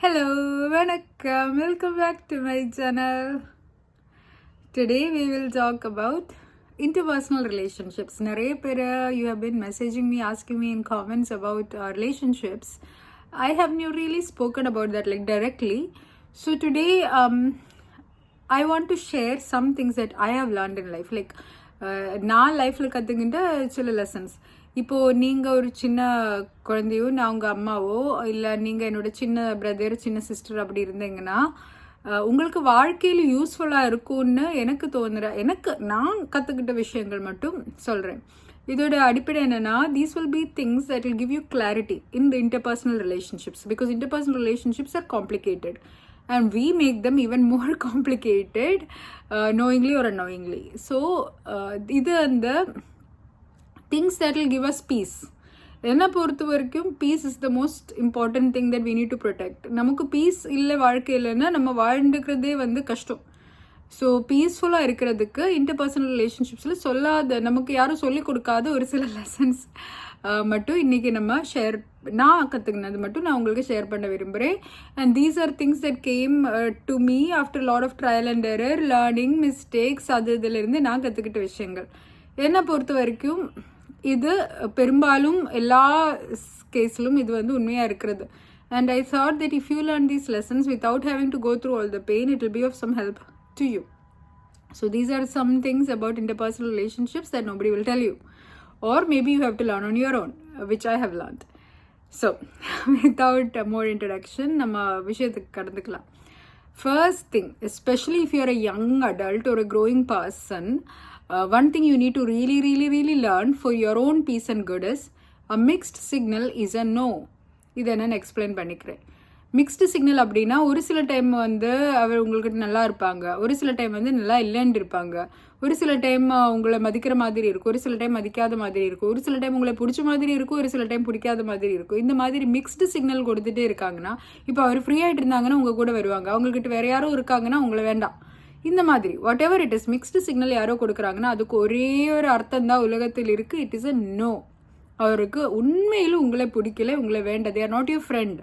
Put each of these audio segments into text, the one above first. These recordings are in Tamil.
Hello, vanakkam. Welcome back to my channel. Today we will talk about interpersonal relationships. நிறைய பேர் you have been messaging me, asking me in comments about relationships. I haven't really spoken about that like directly. So today I want to share some things that I have learned in life. Like நான் லைஃப்பில் கற்றுக்கிட்ட சில லெசன்ஸ். இப்போது நீங்கள் ஒரு சின்ன குழந்தையோ நான் உங்கள் அம்மாவோ இல்லை நீங்கள் என்னோட சின்ன பிரதர் சின்ன சிஸ்டர் அப்படி இருந்தீங்கன்னா உங்களுக்கு வாழ்க்கையில் யூஸ்ஃபுல்லாக இருக்கும்னு எனக்கு நான் கற்றுக்கிட்ட விஷயங்கள் மட்டும் சொல்கிறேன். இதோட அடிப்படை என்னென்னா, these will be things that will give you clarity in the interpersonal relationships, because interpersonal relationships are complicated and we make them even more complicated knowingly or unknowingly. So இது அந்த things that will give us peace. என்னை பொறுத்த வரைக்கும் peace is the most important thing that we need to protect. நமக்கு பீஸ் இல்லை வாழ்க்கையிலன்னா நம்ம வாழ்ந்துக்கிறதே கஷ்டம். ஸோ பீஸ்ஃபுல்லாக இருக்கிறதுக்கு இன்டர்பர்சனல் ரிலேஷன்ஷிப்ஸில் நமக்கு யாரும் சொல்லிக் கொடுக்காத ஒரு சில லெசன்ஸ் மட்டும் இன்றைக்கி நான் கற்றுக்கினது மட்டும் நான் உங்களுக்கு ஷேர் பண்ண விரும்புகிறேன். And these are things that came to me after lot of trial and error, learning, mistakes, இதிலிருந்து நான் கற்றுக்கிட்ட விஷயங்கள். என்னை பொறுத்த வரைக்கும் இது பெரும்பாலும் எல்லா கேஸ்லும் இது உண்மையாக இருக்கிறது. And I thought that if you learn these lessons without having to go through all the pain, it will be of some help to you. So these are some things about interpersonal relationships that nobody will tell you, or maybe you have to learn on your own, which I have learned. So without more introduction, நம்ம விஷயத்துக்கு கடந்துக்கலாம். First thing, especially if you are a young adult or a growing person, one thing you need to really learn for your own peace and good is a mixed signal is a no. இதை நான் எக்ஸ்பிளைன் பண்ணிக்கிறேன். மிக்ஸ்டு சிக்னல் அப்படின்னா, ஒரு சில டைம் அவர் உங்கள்கிட்ட நல்லா இருப்பாங்க, ஒரு சில டைம் நல்லா இல்லைன்னு இருப்பாங்க, ஒரு சில டைம் உங்களை மதிக்கிற மாதிரி இருக்கும், ஒரு சில டைம் மதிக்காத மாதிரி இருக்கும், ஒரு சில டைம் உங்களை பிடிச்ச மாதிரி இருக்கும், ஒரு சில டைம் பிடிக்காத மாதிரி இருக்கும். இந்த மாதிரி மிக்ஸ்டு சிக்னல் கொடுத்துட்டே இருக்காங்கன்னா, இப்போ அவர் ஃப்ரீ ஆகிட்டு இருந்தாங்கன்னா உங்கள் கூட வருவாங்க, அவங்கக்கிட்ட வேறு யாரும் இருக்காங்கன்னா உங்களை வேண்டாம். இந்த மாதிரி whatever it is, mixed signal யாரோ கொடுக்குறாங்கன்னா அதுக்கு ஒரே ஒரு அர்த்தம் தான் உலகத்தில் இருக்குது. It is a no. அவருக்கு உண்மையிலும் உங்களை பிடிக்கல, உங்களை வேண்டாம். They are not your friend.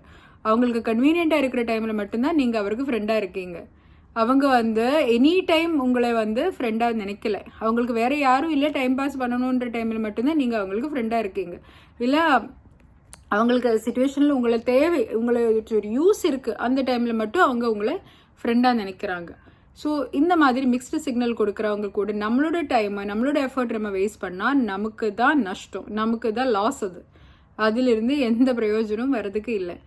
அவங்களுக்கு கன்வீனியண்ட்டாக இருக்கிற டைமில் மட்டும்தான் நீங்கள் அவருக்கு ஃப்ரெண்டாக இருக்கீங்க. அவங்க எனி டைம் உங்களை ஃப்ரெண்டாக நினைக்கல. அவங்களுக்கு வேறு யாரும் இல்லை, டைம் பாஸ் பண்ணணுன்ற டைமில் மட்டும்தான் நீங்கள் அவங்களுக்கு ஃப்ரெண்டாக இருக்கீங்க. இல்லை அவங்களுக்கு சுச்சுவேஷனில் உங்களை தேவை, உங்களுக்கு ஒரு யூஸ் இருக்குது, அந்த டைமில் மட்டும் அவங்க உங்களை ஃப்ரெண்டாக நினைக்கிறாங்க. ஸோ இந்த மாதிரி மிக்ஸ்டு சிக்னல் கொடுக்குறவங்க கூட நம்மளோட டைமை நம்மளோட எஃபர்ட் நம்ம வேஸ்ட் பண்ணால் நமக்கு தான் நஷ்டம், நமக்கு தான் லாஸ். அதிலிருந்து எந்த பிரயோஜனமும் வர்றதுக்கு இல்லை.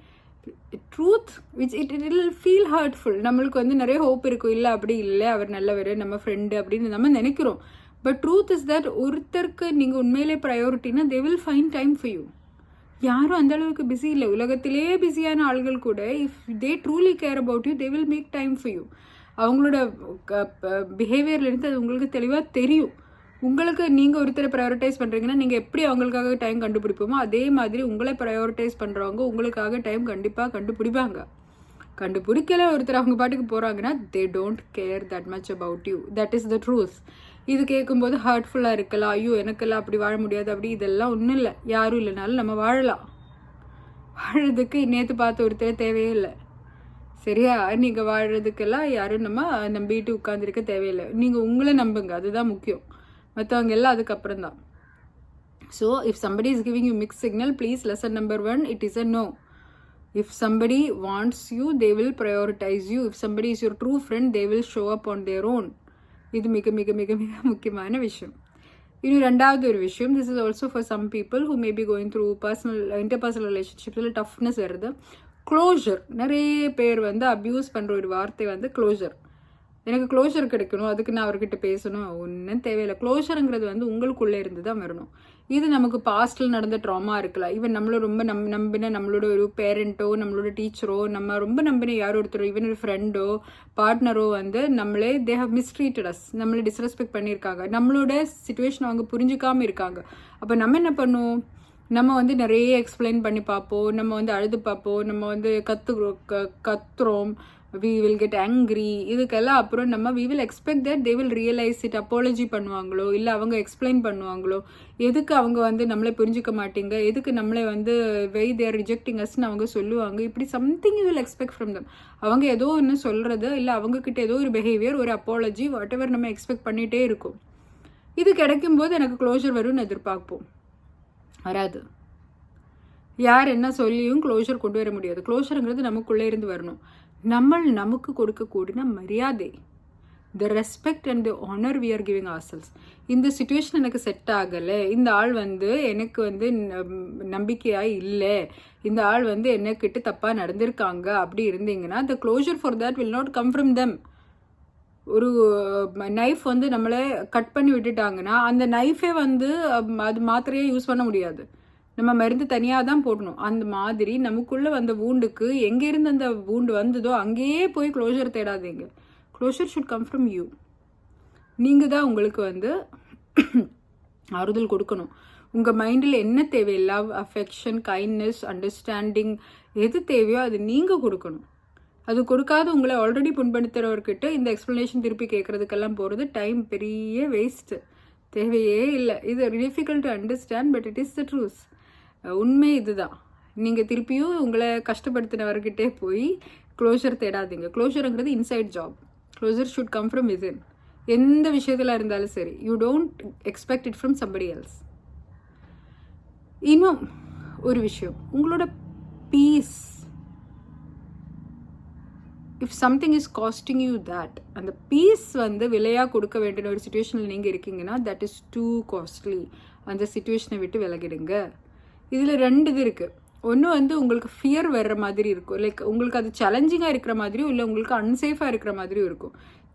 Truth which it will feel hurtful. நம்மளுக்கு நிறைய ஹோப் இருக்கும், இல்லை அப்படி இல்லை, அவர் நல்லவர், நம்ம ஃப்ரெண்டு அப்படின்னு நம்ம நினைக்கிறோம். பட் ட்ரூத் இஸ் தட் ஒருத்தருக்கு நீங்கள் உண்மையிலே ப்ரையாரிட்டினா they will find time for you. யாரும் அந்த அளவுக்கு பிஸி இல்லை. உலகத்திலே பிஸியான ஆள்கள் கூட if they truly care about you they will make time for you. அவங்களோட பிஹேவியர்லேருந்து அது உங்களுக்கு தெளிவாக தெரியும். உங்களுக்கு நீங்கள் ஒருத்தரை ப்ரையாரிட்டைஸ் பண்ணுறீங்கன்னா நீங்கள் எப்படி அவங்களுக்காக டைம் கண்டுபிடிப்போமோ அதே மாதிரி உங்களை ப்ரையாரிட்டைஸ் பண்ணுறவங்க உங்களுக்காக டைம் கண்டிப்பாக கண்டுபிடிப்பாங்க. கண்டுபிடிக்கல ஒருத்தர் அவங்க பாட்டுக்கு போகிறாங்கன்னா they don't care that much about you. That is the truth. இது கேட்கும்போது ஹர்ட்ஃபுல்லாக இருக்கலாம், ஐயோ எனக்கெல்லாம் அப்படி வாழ முடியாது, அப்படி இதெல்லாம் ஒன்றும் இல்லை. யாரும் இல்லைனாலும் நம்ம வாழலாம். வாழறதுக்கு நேற்று பார்த்து ஒருத்தர் தேவையே இல்லை, சரியா? நீங்கள் வாழ்கிறதுக்கெல்லாம் யாரும் நம்ம நம்பிட்டு உட்காந்துருக்க தேவையில்லை. நீங்கள் உங்களை நம்புங்க, அதுதான் முக்கியம். மற்றவங்க எல்லாம் அதுக்கப்புறம் தான். So if somebody is giving you mix signal, please lesson number 1, it is a no. If somebody wants you they will prioritize you. If somebody is your true friend they will show up on their own. இது மிக மிக மிக மிக முக்கியமான விஷயம். இன்னும் ரெண்டாவது ஒரு விஷயம், this is also for some people who may be going through interpersonal ரிலேஷன்ஷிப்ஸில் டஃப்னஸ் வருது. க்ளோஷர். நிறைய பேர் அப்யூஸ் பண்ணுற ஒரு வார்த்தை க்ளோஷர். எனக்கு க்ளோஷர் கிடைக்கணும், அதுக்கு நான் அவர்கிட்ட பேசணும், ஒன்றும் தேவையில்லை. க்ளோஷருங்கிறது உங்களுக்குள்ளே இருந்து தான் வரணும். இது நமக்கு பாஸ்டில் நடந்த ட்ராமா இருக்கலாம். ஈவன் நம்மளை ரொம்ப நம்பின நம்மளோட ஒரு பேரண்ட்டோ நம்மளோட டீச்சரோ நம்ம ரொம்ப நம்பின யாரோ ஒருத்தரோ ஈவன் ஒரு ஃப்ரெண்டோ பார்ட்னரோ நம்மளே தே ஹவ் மிஸ்ட்ரீட்டட் அஸ், நம்மளை டிஸ்ரெஸ்பெக்ட் பண்ணியிருக்காங்க, நம்மளோட சிச்சுவேஷன் அவங்க புரிஞ்சுக்காமல் இருக்காங்க. அப்போ நம்ம என்ன பண்ணுவோம்? நம்ம வந்து நிறைய எக்ஸ்பிளைன் பண்ணி பார்ப்போம், நம்ம வந்து அழுது பார்ப்போம், நம்ம வந்து கத்துறோம், வி வில் கெட் ஆங்க்ரி. இதுக்கெல்லாம் அப்புறம் நம்ம we will expect that they will realize it, apology பண்ணுவாங்களோ இல்லை அவங்க எக்ஸ்பிளைன் பண்ணுவாங்களோ, எதுக்கு அவங்க வந்து நம்மளை புரிஞ்சிக்க மாட்டீங்க, எதுக்கு நம்மளை வந்து வெய் தேர் ரிஜெக்டிங் அஸ்ன்னு அவங்க சொல்லுவாங்க. இப்படி something you will expect from them. அவங்க ஏதோ ஒன்று சொல்கிறது இல்லை அவங்கக்கிட்ட ஏதோ ஒரு பிஹேவியர், ஒரு அப்பாலஜி, வாட் எவர் நம்ம எக்ஸ்பெக்ட் பண்ணிகிட்டே இருக்கோம். இது கிடைக்கும்போது எனக்கு க்ளோஷர் வரும்னு எதிர்பார்ப்போம். வராது. யார் என்ன சொல்லியும் க்ளோஷர் கொண்டு வர முடியாது. க்ளோஷருங்கிறது நமக்குள்ளே இருந்து வரணும். நமக்கு கொடுக்கக்கூடிய மரியாதை, the respect and the honour we are giving ourselves. இந்த சுச்சுவேஷன் எனக்கு செட் ஆகலை, இந்த ஆள் வந்து எனக்கு வந்து நம்பிக்கையாக இல்லை, இந்த ஆள் வந்து என்னக்கிட்ட தப்பாக நடந்திருக்காங்க அப்படி இருந்தீங்கன்னா the closure for that will not come from them. ஒரு நைஃப் வந்து நம்மளை கட் பண்ணி விட்டுட்டாங்கன்னா அந்த நைஃபே வந்து அது மாத்திரையே யூஸ் பண்ண முடியாது, நம்ம மருந்து தனியாக தான் போடணும். அந்த மாதிரி நமக்குள்ளே வந்த வூண்டுக்கு எங்கேருந்து அந்த வூண்டு வந்ததோ அங்கேயே போய் க்ளோஷர் தேடாதீங்க. Closure should come from you. நீங்கள் தான் உங்களுக்கு வந்து ஆறுதல் கொடுக்கணும். உங்கள் மைண்டில் என்ன தேவை, லவ், அஃபெக்ஷன், கைண்ட்னஸ், அண்டர்ஸ்டாண்டிங், எது தேவையோ அது நீங்கள் கொடுக்கணும். அது கொடுக்காது உங்களை ஆல்ரெடி புண்படுத்துகிறவர்கிட்ட இந்த எக்ஸ்ப்ளனேஷன் திருப்பி கேட்குறதுக்கெல்லாம் போகிறது டைம் பெரிய வேஸ்ட்டு, தேவையே இல்லை. இது difficult to understand, but it is the truth. உண்மை இதுதான். நீங்கள் திருப்பியும் உங்களை கஷ்டப்படுத்தினவர்கிட்டே போய் க்ளோஷர் தேடாதீங்க. க்ளோஷருங்கிறது inside job. Closure should come from within. எந்த விஷயத்தில் இருந்தாலும் சரி, you don't expect it from somebody else. இன்னும் ஒரு விஷயம், உங்களோட peace, if something is costing you that, அந்த பீஸ் வந்து விலையாக கொடுக்க வேண்டிய ஒரு சுச்சுவேஷனில் நீங்கள் இருக்கீங்கன்னா தட் இஸ் டூ காஸ்ட்லி. அந்த சுச்சுவேஷனை விட்டு விலகிடுங்க. இதில் ரெண்டு இது இருக்குது. ஒன்று வந்து உங்களுக்கு ஃபியர் வர்ற மாதிரி இருக்கும், லைக் உங்களுக்கு அது சேலஞ்சிங்காக இருக்கிற மாதிரியும் இல்லை உங்களுக்கு அன்சேஃபாக இருக்கிற மாதிரியும் இருக்கும்.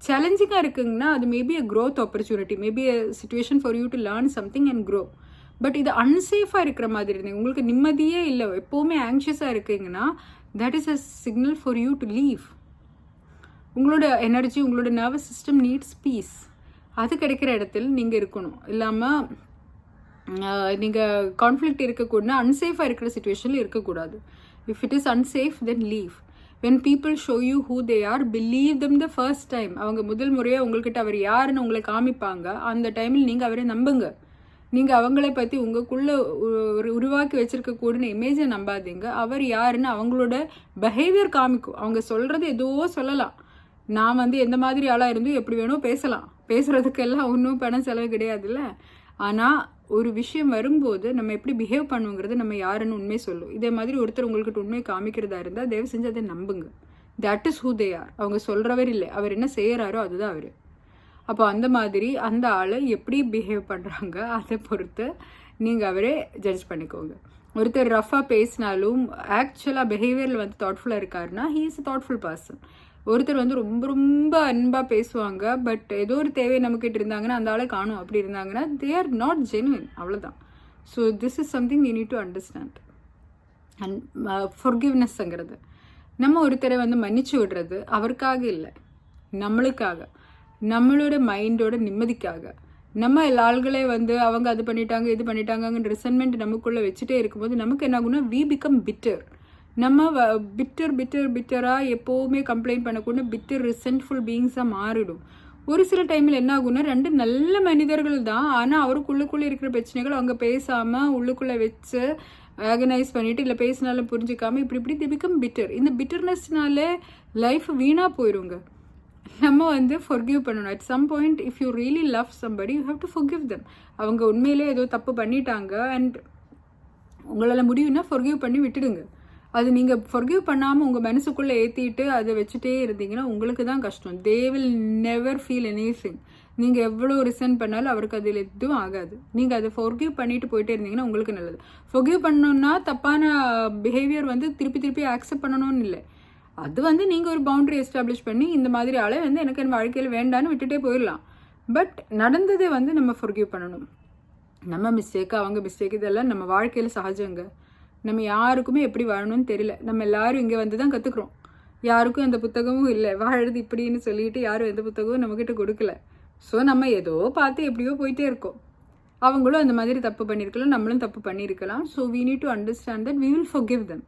சேலஞ்சிங்காக இருக்குங்கன்னா அது maybe a growth opportunity, maybe a situation for you to learn something and grow. But இது அன்சேஃபாக இருக்கிற மாதிரி இருந்தீங்க, உங்களுக்கு நிம்மதியே இல்லை, எப்போவுமே ஆங்ஷியஸாக இருக்கீங்கன்னா that is a signal for you to leave. உங்களோட எனர்ஜி, உங்களோட நர்வஸ் சிஸ்டம் நீட்ஸ் பீஸ். அது கிடைக்கிற இடத்துல நீங்கள் இருக்கணும். இல்லாமல் நீங்கள் கான்ஃப்ளிக்ட் இருக்கக்கூடாது, அன்சேஃபாக இருக்கிற சுச்சுவேஷனில் இருக்கக்கூடாது. If it is unsafe then leave. When people show you who they are, believe them the first time. அவங்க முதல் முறையாக உங்கள்கிட்ட அவர் யாருன்னு உங்களை காமிப்பாங்க, அந்த டைமில் நீங்கள் அவரை நம்புங்க. நீங்கள் அவங்கள பற்றி உங்களுக்குள்ளே உருவாக்கி வச்சுருக்கக்கூடிய இமேஜை நம்பாதீங்க. அவர் யாருன்னு அவங்களோட பிஹேவியர் காமிக்கும். அவங்க சொல்கிறது ஏதோ சொல்லலாம், நான் வந்து எந்த மாதிரி ஆளாக இருந்தும் எப்படி வேணும் பேசலாம், பேசுகிறதுக்கெல்லாம் ஒன்றும் பணம் செலவு கிடையாதுல்ல. ஆனால் ஒரு விஷயம் வரும்போது நம்ம எப்படி பிஹேவ் பண்ணுங்கிறது நம்ம யாருன்னு உண்மை சொல்லும். இதே மாதிரி ஒருத்தர் உங்களுக்கு உண்மையை காமிக்கிறதா இருந்தால் தயவு செஞ்சு அதை நம்புங்க. That is who they are. அவங்க சொல்கிறவர் இல்லை, அவர் என்ன செய்கிறாரோ அதுதான் அவர். அப்போ அந்த மாதிரி அந்த ஆளை எப்படி பிஹேவ் பண்ணுறாங்க அதை பொறுத்து நீங்கள் அவரே ஜட்ஜ் பண்ணிக்கோங்க. ஒருத்தர் ரஃபாக பேசினாலும் ஆக்சுவலாக பிஹேவியரில் வந்து தாட்ஃபுல்லாக இருக்காருன்னா he is a thoughtful person. ஒருத்தர் வந்து ரொம்ப ரொம்ப அன்பாக பேசுவாங்க, பட் ஏதோ ஒரு தேவை நம்மக்கிட்ட இருந்தாங்கன்னா அந்த ஆளை காணும் அப்படி இருந்தாங்கன்னா தே ஆர் நாட் ஜென்வின், அவ்வளோதான். So this is something we need to understand. And ஃபொர்கிவ்னஸ்ங்கிறது நம்ம ஒருத்தரை வந்து மன்னிச்சு விடுறது அவருக்காக இல்லை, நம்மளுக்காக, நம்மளோட மைண்டோட நிம்மதிக்காக. நம்ம எல்லா ஆள்களே வந்து அவங்க அது பண்ணிட்டாங்க இது பண்ணிட்டாங்கன்னு ரிசன்மெண்ட் நமக்குள்ளே வச்சுட்டே இருக்கும்போது நமக்கு என்ன ஆகும்னா வி பிகம் பிட்டர். நம்ம பிட்டராக எப்போவுமே கம்ப்ளைண்ட் பண்ணக்கூடிய பிட்டர் ரிசென்ட்ஃபுல் பீயிங்ஸாக மாறிடும். ஒரு சில டைமில் என்ன ஆகும்னா ரெண்டு நல்ல மனிதர்கள் தான், ஆனால் அவருக்குள்ளுக்குள்ளே இருக்கிற பிரச்சனைகள் அவங்க பேசாமல் உள்ளுக்குள்ளே வச்சு ஆர்கனைஸ் பண்ணிவிட்டு இல்லை பேசினாலும் புரிஞ்சிக்காமல் இப்படி தி பிகம் பிட்டர். இந்த பிட்டர்னஸ்னாலே லைஃப் வீணாக போயிடுங்க. நம்ம வந்து ஃபொர்கிவ் பண்ணணும். At some point if you really love somebody you have to forgive them. அவங்க உண்மையிலே ஏதோ தப்பு பண்ணிட்டாங்க அண்ட் உங்களால் முடியும்னா ஃபொர்கிவ் பண்ணி விட்டுடுங்க. அது நீங்கள் ஃபொர்கிவ் பண்ணாமல் உங்கள் மனசுக்குள்ளே ஏற்றிட்டு அதை வச்சுட்டே இருந்தீங்கன்னா உங்களுக்கு தான் கஷ்டம். They will never feel anything. நீங்கள் எவ்வளோ ரிசன் பண்ணாலும் அவருக்கு அதில் எதுவும் ஆகாது. நீங்கள் அதை ஃபொர்கிவ் பண்ணிட்டு போயிட்டே இருந்தீங்கன்னா உங்களுக்கு நல்லது. ஃபொர்கிவ் பண்ணணுன்னா தப்பான பிஹேவியர் வந்து திருப்பி ஆக்செப்ட் பண்ணணும்னு இல்லை. அது வந்து நீங்கள் ஒரு பவுண்டரி எஸ்டாப்ளிஷ் பண்ணி இந்த மாதிரி ஆளை வந்து எனக்கு என் வாழ்க்கையில் வேண்டான்னு விட்டுட்டே போயிடலாம். பட் நடந்ததை வந்து நம்ம ஃபொர்கிவ் பண்ணணும். நம்ம மிஸ்டேக்கு அவங்க மிஸ்டேக் இதெல்லாம் நம்ம வாழ்க்கையில் சகஜங்க. நம்ம யாருக்குமே எப்படி வாழணும்னு தெரியல. நம்ம எல்லாரும் இங்கே வந்து தான் கற்றுக்குறோம். யாருக்கும் எந்த புத்தகமும் இல்லை, வாழுது இப்படின்னு சொல்லிட்டு யாரும் எந்த புத்தகமும் நம்மக்கிட்ட கொடுக்கல. ஸோ நம்ம ஏதோ பார்த்து எப்படியோ போயிட்டே இருக்கோம். அவங்களும் அந்த மாதிரி தப்பு பண்ணியிருக்கலாம், நம்மளும் தப்பு பண்ணியிருக்கலாம். So we need to understand that we will forgive them.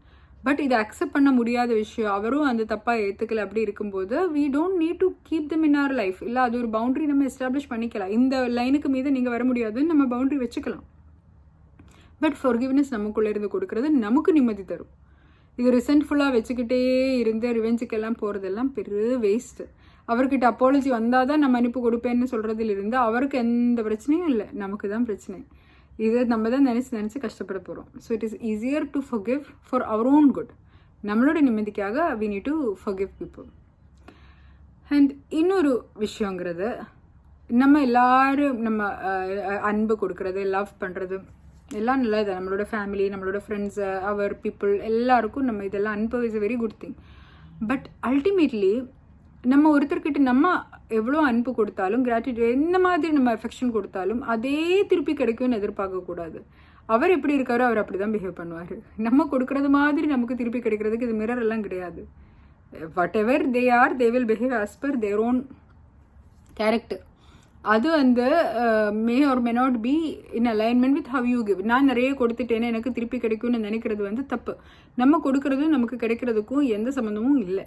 But இதை அக்செப்ட் பண்ண முடியாத விஷயம், அவரும் அந்த தப்பாக ஏற்றுக்கல அப்படி இருக்கும்போது we don't need to keep them in our life. இல்லை அது ஒரு பவுண்ட்ரி நம்ம எஸ்டாப்ளிஷ் பண்ணிக்கலாம். இந்த லைனுக்கு மீது நீங்கள் வர முடியாதுன்னு நம்ம பவுண்ட்ரி வச்சுக்கலாம். பட் forgiveness நமக்குள்ளே இருந்து கொடுக்கறது நமக்கு நிம்மதி தரும். இது ரிசென்ட்ஃபுல்லாக வச்சுக்கிட்டே இருந்து ரிவெஞ்சுக்கெல்லாம் போகிறதெல்லாம் பெரிய வேஸ்ட்டு. அவர்கிட்ட அப்பாலஜி வந்தால் தான் நம்ம அனுப்பி கொடுப்பேன்னு சொல்கிறதுலேருந்து அவருக்கு எந்த பிரச்சனையும் இல்லை, நமக்கு தான் பிரச்சனை. இதை நம்ம தான் நினச்சி கஷ்டப்பட போகிறோம். So it is easier to forgive for our own good. நம்மளோட நிம்மதிக்காக we need to forgive people. அண்ட் இன்னொரு விஷயங்கிறது, நம்ம எல்லாரும் நம்ம அன்பு கொடுக்கறது, லவ் பண்ணுறது எல்லாம் நல்லது. நம்மளோட ஃபேமிலி, நம்மளோட ஃப்ரெண்ட்ஸு, அவர் பீப்புள் எல்லாருக்கும் நம்ம இதெல்லாம் அன்பு is a very good thing. But ultimately நம்ம ஒருத்தர்கிட்ட நம்ம எவ்வளோ அன்பு கொடுத்தாலும், கிராட்டிடியூட் என்ன மாதிரி நம்ம அஃபெக்ஷன் கொடுத்தாலும் அதே திருப்பி கிடைக்கும்னு எதிர்பார்க்கக்கூடாது. அவர் எப்படி இருக்காரோ அவர் அப்படி தான் பிஹேவ் பண்ணுவார். நம்ம கொடுக்குறது மாதிரி நமக்கு திருப்பி கிடைக்கிறதுக்கு இது மிரர் எல்லாம் கிடையாது. What ever they are, they will behave as per their own character. அது வந்து மே R may not be in alignment with how you give. நான் நிறைய கொடுத்துட்டேன்னு எனக்கு திருப்பி கிடைக்கும்னு நினைக்கிறது வந்து தப்பு. நம்ம கொடுக்கறதும் நமக்கு கிடைக்கிறதுக்கும் எந்த சம்மந்தமும் இல்லை.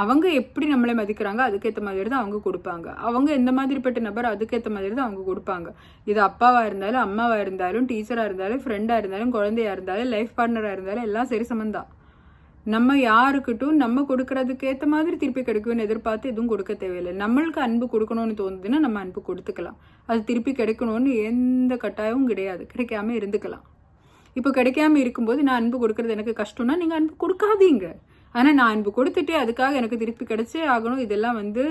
அவங்க எப்படி நம்மளை மதிக்கிறாங்க அதுக்கேற்ற மாதிரி தான் அவங்க கொடுப்பாங்க. அவங்க எந்த மாதிரிப்பட்ட நபர் அதுக்கேற்ற மாதிரி தான் அவங்க கொடுப்பாங்க. இது அப்பாவாக இருந்தாலும், அம்மாவாக இருந்தாலும், டீச்சராக இருந்தாலும், ஃப்ரெண்டாக இருந்தாலும், குழந்தையாக இருந்தாலும், லைஃப் பார்ட்னராக இருந்தாலும் எல்லாம் சரி சமந்தான். நம்ம யாருக்கிட்டும் நம்ம கொடுக்கறதுக்கு ஏற்ற மாதிரி திருப்பி கிடைக்கும்னு எதிர்பார்த்து எதுவும் கொடுக்க தேவையில்லை. நம்மளுக்கு அன்பு கொடுக்கணும்னு தோணுதுன்னா நம்ம அன்பு கொடுத்துக்கலாம். அது திருப்பி கிடைக்கணும்னு எந்த கட்டாயமும் கிடையாது. கிடைக்காம இருந்துக்கலாம். இப்போ கிடைக்காம இருக்கும்போது நான் அன்பு கொடுக்கறது எனக்கு கஷ்டம்னா நீங்கள் அன்பு கொடுக்காதீங்க. ஆனால் நான் அன்பு கொடுத்துட்டு அதுக்காக எனக்கு திருப்பி கிடைச்சே ஆகணும், இதெல்லாம் வந்து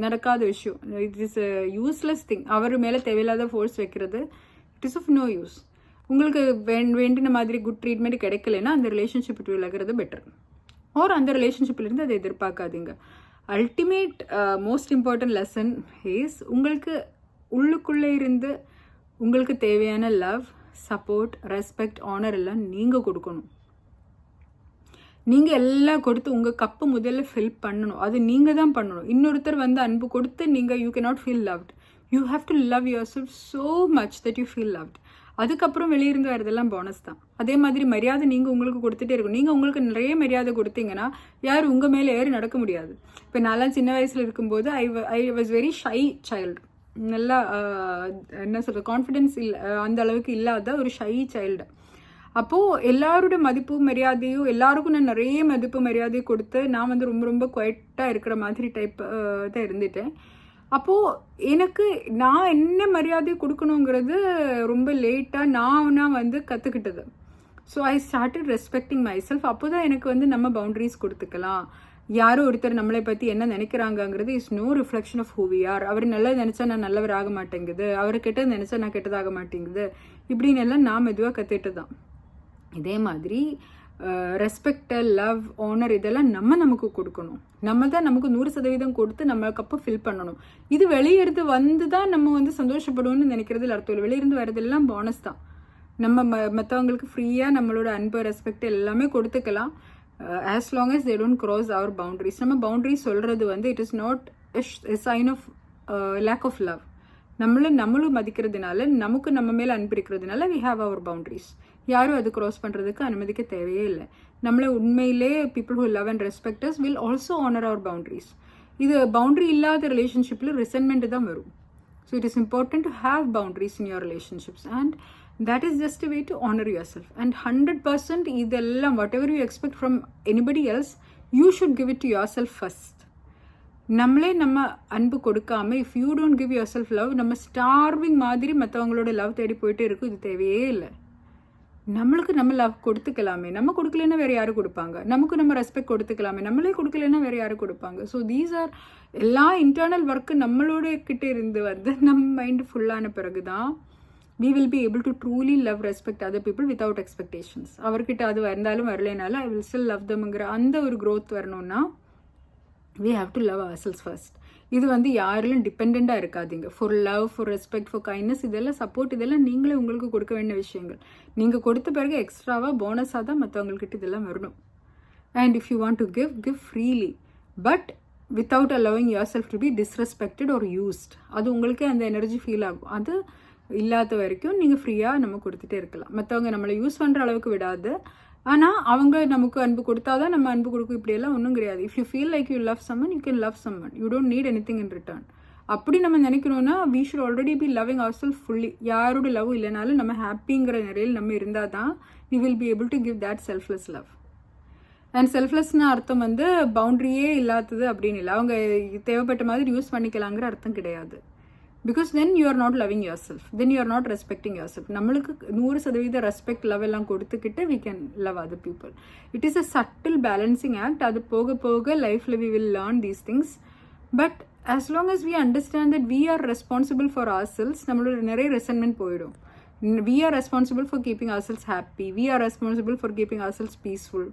நடக்காத விஷயம். It is a useless thing. அவர் மேலே தேவையில்லாத ஃபோர்ஸ் வைக்கிறது it is of no use. உங்களுக்கு வேண்டின மாதிரி குட் ட்ரீட்மெண்ட் கிடைக்கலன்னா அந்த ரிலேஷன்ஷிப் விட்டு விலகிறது பெட்டர். ஆர் அந்த ரிலேஷன்ஷிப்லேருந்து அதை எதிர்பார்க்காதீங்க. Ultimate most important lesson is, உங்களுக்கு உள்ளுக்குள்ளே இருந்து உங்களுக்கு தேவையான லவ், சப்போர்ட், ரெஸ்பெக்ட், ஆனர் எல்லாம் நீங்கள் கொடுக்கணும். நீங்கள் எல்லாம் கொடுத்து உங்கள் கப்பை முதல்ல ஃபில் பண்ணணும். அது நீங்கள் தான் பண்ணணும். இன்னொருத்தர் வந்து அன்பு கொடுத்து நீங்கள் you cannot feel loved. You have to love your self so much that you feel loved. அதுக்கப்புறம் வெளியிருந்து வரதெல்லாம் போனஸ் தான். அதே மாதிரி மரியாதை நீங்கள் உங்களுக்கு கொடுத்துட்டே இருக்கும். நீங்கள் உங்களுக்கு நிறைய மரியாதை கொடுத்தீங்கன்னா யார் உங்கள் மேலே ஏறி நடக்க முடியாது. இப்போ நான்லாம் சின்ன வயசில் இருக்கும்போது I was very shy child. நல்லா என்ன சொல்கிறது, கான்ஃபிடென்ஸ் இல்லை, அந்த அளவுக்கு இல்லாத ஒரு ஷை சைல்டு. அப்போது எல்லாரோட மதிப்பு மரியாதையும் எல்லாருக்கும் நான் நிறைய மதிப்பு மரியாதை கொடுத்து நான் வந்து ரொம்ப ரொம்ப குவைட்டாக இருக்கிற மாதிரி டைப் தான் இருந்துட்டேன். அப்போது எனக்கு நான் என்ன மரியாதை கொடுக்கணுங்கிறது ரொம்ப லேட்டாக நான் வந்து கற்றுக்கிட்டது. So I started respecting my self. அப்போ தான் எனக்கு வந்து நம்ம பவுண்ட்ரிஸ் கொடுத்துக்கலாம். யாரும் ஒருத்தர் நம்மளை பற்றி என்ன நினைக்கிறாங்கங்கிறது is no reflection of who we are. அவர் நல்லது நினச்சா நான் நல்லவர் ஆக மாட்டேங்குது, அவர் கெட்டது நினச்சா நான் கெட்டதாக மாட்டேங்குது, இப்படின்னு எல்லாம் நான் மெதுவாக கற்றுட்டு தான். இதே மாதிரி ரெஸ்பெக்ட், லவ், ஆனர் இதெல்லாம் நமக்கு கொடுக்கணும். நம்ம தான் நமக்கு 100% கொடுத்து நம்ம கப்பை ஃபில் பண்ணணும். இது வெளியிருந்து வந்து தான் நம்ம வந்து சந்தோஷப்படுவோம்னு நினைக்கிறது அர்த்தம் இல்லை. வெளியிருந்து வரதெல்லாம் போனஸ் தான். நம்ம மற்றவங்களுக்கு ஃப்ரீயாக நம்மளோட அன்பு, ரெஸ்பெக்ட் எல்லாமே கொடுத்துக்கலாம், as long as they don't cross our boundaries. நம்ம பவுண்ட்ரிஸ் சொல்கிறது வந்து it is not a sign of lack of love. நம்மளும் மதிக்கிறதுனால, நமக்கு நம்ம மேலே அன்பு இருக்கிறதுனால we have our boundaries. யாரும் அது க்ராஸ் பண்ணுறதுக்கு அனுமதிக்க தேவையே இல்லை. நம்மளை உண்மையிலே people who love and respect us will also honor our boundaries. இது பவுண்ட்ரி இல்லாத ரிலேஷன்ஷிப்பில் ரிசன்மெண்ட் தான் வரும். So it is important to have boundaries in your relationships and that is just a way to honor yourself. And 100% இதெல்லாம் whatever you expect from anybody else, you should give it to yourself first. நம்மளே நம்ம அன்பு கொடுக்காம if you don't give yourself love, நம்ம ஸ்டார்விங் மாதிரி மற்றவங்களோட லவ் தேடி போயிட்டே இருக்கும். இது தேவையே இல்லை. நம்மளுக்கு நம்ம லவ் கொடுத்துக்கலாமே. நம்ம கொடுக்கலன்னா வேறு யாரும் கொடுப்பாங்க. நமக்கு நம்ம ரெஸ்பெக்ட் கொடுத்துக்கலாமே. நம்மளே கொடுக்கலன்னா வேறு யாரும் கொடுப்பாங்க. ஸோ தீஸ் ஆர் எல்லா இன்டர்னல் ஒர்க்கு நம்மளோட கிட்டே இருந்து வந்து நம்ம மைண்டு ஃபுல்லான பிறகு தான் we will be able to truly love, respect other people without expectations. அவர்கிட்ட அது வந்தாலும் வரலைனாலும் I will still love themங்கிற அந்த ஒரு growth வரணும்னா we have to love ourselves first. இது வந்து யாரிலும் டிபெண்ட்டாக இருக்காதீங்க. For love, for respect, for kindness, இதெல்லாம் சப்போர்ட், இதெல்லாம் நீங்களே உங்களுக்கு கொடுக்க வேண்டிய விஷயங்கள். நீங்கள் கொடுத்த பிறகு எக்ஸ்ட்ராவாக போனஸாக தான் மற்றவங்கக்கிட்ட இதெல்லாம் வரணும். And if you want to give freely, but without allowing yourself to be disrespected or used. அது உங்களுக்கே அந்த எனர்ஜி ஃபீல் ஆகும். அது இல்லாத வரைக்கும் நீங்கள் ஃப்ரீயாக நம்ம கொடுத்துட்டே இருக்கலாம். மற்றவங்க நம்மளை யூஸ் பண்ணுற அளவுக்கு விடாது. ஆனால் அவங்க நமக்கு அன்பு கொடுத்தாதான் நம்ம அன்பு கொடுக்கும், இப்படியெல்லாம் ஒன்றும் கிடையாது. If you feel like you love someone, you can love someone. You don't need anything in return. அப்படி நம்ம நினைக்கணும்னா we should already be loving our self fully. யாரோட லவ் இல்லைனாலும் நம்ம ஹாப்பிங்கிற நிலையில் நம்ம இருந்தால் தான் we will be able to give that selfless love. And செல்ஃப்லெஸ்னு அர்த்தம் வந்து பவுண்ட்ரியே இல்லாதது அப்படின்னு இல்லை. அவங்க தேவைப்பட்ட மாதிரி யூஸ் பண்ணிக்கலாங்கிற அர்த்தம் கிடையாது. Because then you are not loving yourself, then you are not respecting yourself. நம்மளுக்கு 100% ரெஸ்பெக்ட் லவ் எல்லாம் கொடுத்துக்கிட்டு we can love other people. It is a shuttle balancing act. அது போக போக லைஃப்பில் we will learn these things. But as long as we understand that we are responsible for ourselves, நம்மளோட நிறைய ரெசன்மெண்ட் போயிடும். we are responsible for keeping ourselves happy, we are responsible for keeping ourselves peaceful.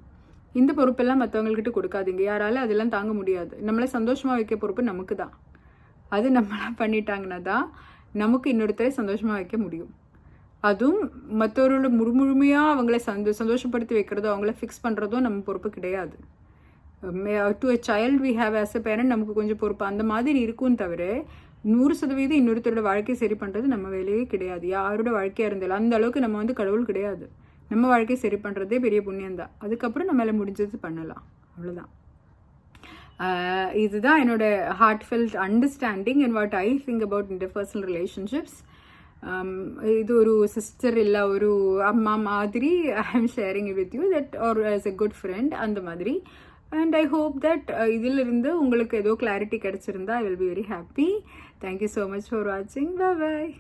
இந்த பொறுப்பெல்லாம் மற்றவங்கக்கிட்ட கொடுக்காதீங்க. யாரால அதெல்லாம் தாங்க முடியாது. நம்மளை சந்தோஷமாக வைக்க பொறுப்பு நமக்கு தான். அது நம்மளாம் பண்ணிட்டாங்கன்னா தான் நமக்கு இன்னொருத்தரை சந்தோஷமாக வைக்க முடியும். அதுவும் மற்றவரோட முழுமையாக அவங்கள சந்தோஷப்படுத்தி வைக்கிறதோ அவங்கள ஃபிக்ஸ் பண்ணுறதோ நம்ம பொறுப்பு கிடையாது. To a child we have as a parent நமக்கு கொஞ்சம் பொறுப்பு அந்த மாதிரி இருக்கும். தவிர 100% இன்னொருத்தரோட வாழ்க்கையை சரி பண்ணுறது நம்ம வேலையே கிடையாது. யாரோட வாழ்க்கையாக இருந்தாலும் அந்த அளவுக்கு நம்ம வந்து கடவுள் கிடையாது. நம்ம வாழ்க்கையை சரி பண்ணுறதே பெரிய புண்ணியம்தான். அதுக்கப்புறம் நம்மளால் முடிஞ்சது பண்ணலாம், அவ்வளோதான். இதுதான் என்னோட heartfelt understanding and what I think about interpersonal relationships. இது ஒரு சிஸ்டர் இல்லை ஒரு அம்மா மாதிரி I am sharing it with you that are as a good friend அந்த மாதிரி. அண்ட் ஐ ஹோப் தட் இதிலிருந்து உங்களுக்கு ஏதோ கிளாரிட்டி கிடச்சிருந்தா I will be very happy. Thank you so much for வாட்சிங். பை பாய்.